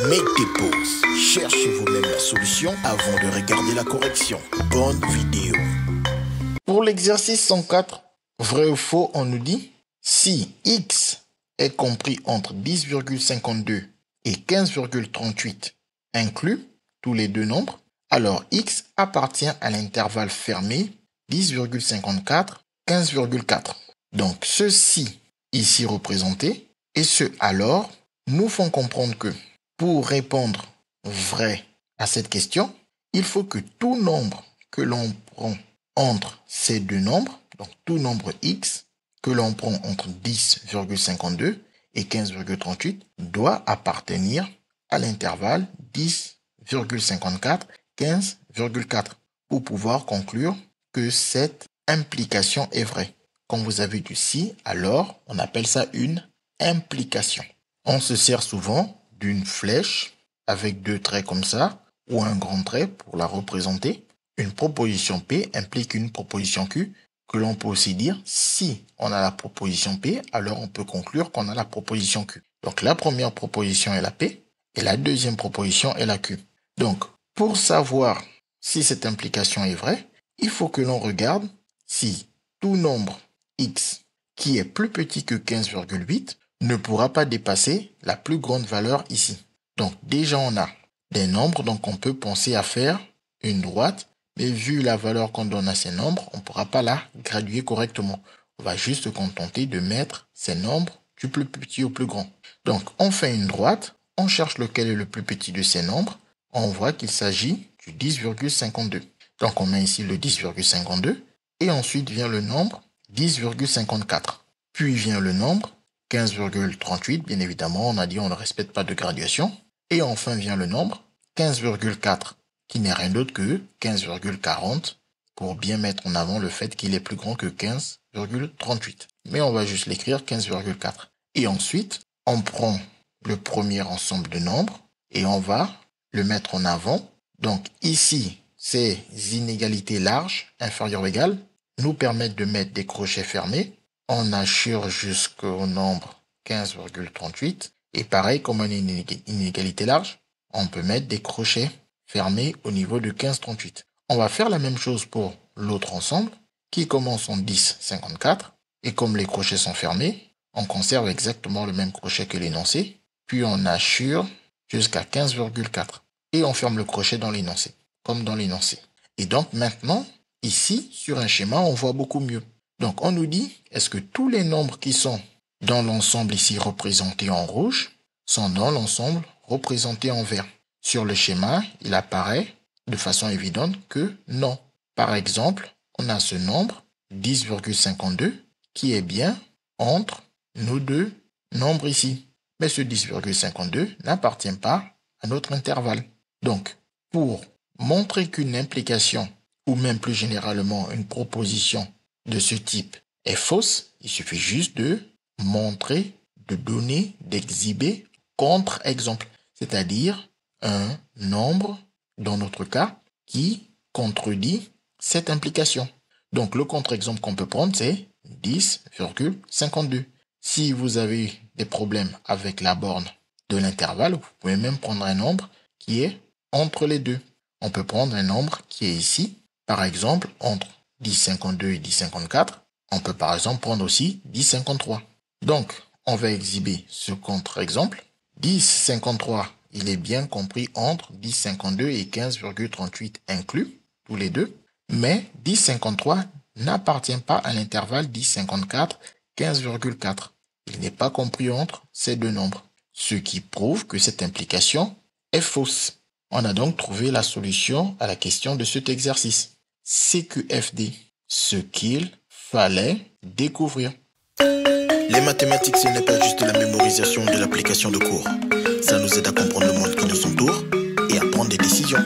Mettez pause, cherchez vous-même la solution avant de regarder la correction. Bonne vidéo. Pour l'exercice 104, vrai ou faux, on nous dit si x est compris entre 10,52 et 15,38 inclus tous les deux nombres, alors x appartient à l'intervalle fermé 10,54, 15,4. Donc ceci ici représenté et ce alors nous font comprendre que pour répondre vrai à cette question, il faut que tout nombre que l'on prend entre ces deux nombres, donc tout nombre x que l'on prend entre 10,52 et 15,38 doit appartenir à l'intervalle 10,54, 15,4 pour pouvoir conclure que cette implication est vraie. Quand vous avez du si, alors on appelle ça une implication. On se sert souvent d'une flèche avec deux traits comme ça ou un grand trait pour la représenter. Une proposition P implique une proposition Q que l'on peut aussi dire si on a la proposition P, alors on peut conclure qu'on a la proposition Q. Donc la première proposition est la P et la deuxième proposition est la Q. Donc pour savoir si cette implication est vraie, il faut que l'on regarde si tout nombre x qui est plus petit que 15,8 ne pourra pas dépasser la plus grande valeur ici. Donc déjà on a des nombres, donc on peut penser à faire une droite, mais vu la valeur qu'on donne à ces nombres, on ne pourra pas la graduer correctement. On va juste se contenter de mettre ces nombres du plus petit au plus grand. Donc on fait une droite, on cherche lequel est le plus petit de ces nombres, on voit qu'il s'agit du 10,52. Donc on met ici le 10,52 et ensuite vient le nombre 10,54. Puis vient le nombre 15,38, bien évidemment, on a dit on ne respecte pas de graduation. Et enfin vient le nombre 15,4, qui n'est rien d'autre que 15,40, pour bien mettre en avant le fait qu'il est plus grand que 15,38. Mais on va juste l'écrire 15,4. Et ensuite, on prend le premier ensemble de nombres et on va le mettre en avant. Donc ici, ces inégalités larges, inférieures ou égales, nous permettent de mettre des crochets fermés. On assure jusqu'au nombre 15,38. Et pareil, comme on a une inégalité large, on peut mettre des crochets fermés au niveau de 15,38. On va faire la même chose pour l'autre ensemble, qui commence en 10,54. Et comme les crochets sont fermés, on conserve exactement le même crochet que l'énoncé. Puis on assure jusqu'à 15,4. Et on ferme le crochet dans l'énoncé, comme dans l'énoncé. Et donc maintenant, ici, sur un schéma, on voit beaucoup mieux. Donc on nous dit, est-ce que tous les nombres qui sont dans l'ensemble ici représenté en rouge sont dans l'ensemble représenté en vert? Sur le schéma, il apparaît de façon évidente que non. Par exemple, on a ce nombre 10,52 qui est bien entre nos deux nombres ici. Mais ce 10,52 n'appartient pas à notre intervalle. Donc, pour montrer qu'une implication ou même plus généralement une proposition de ce type est fausse, il suffit juste de montrer, de donner, d'exhiber contre-exemple, c'est-à-dire un nombre, dans notre cas, qui contredit cette implication. Donc le contre-exemple qu'on peut prendre, c'est 10,52. Si vous avez des problèmes avec la borne de l'intervalle, vous pouvez même prendre un nombre qui est entre les deux. On peut prendre un nombre qui est ici, par exemple, entre 10,52 et 10,54. On peut par exemple prendre aussi 10,53. Donc, on va exhiber ce contre-exemple. 10,53, il est bien compris entre 10,52 et 15,38 inclus, tous les deux. Mais 10,53 n'appartient pas à l'intervalle 10,54, 15,4. Il n'est pas compris entre ces deux nombres, ce qui prouve que cette implication est fausse. On a donc trouvé la solution à la question de cet exercice. CQFD, ce qu'il fallait découvrir. Les mathématiques, ce n'est pas juste la mémorisation de l'application de cours. Ça nous aide à comprendre le monde qui nous entoure et à prendre des décisions.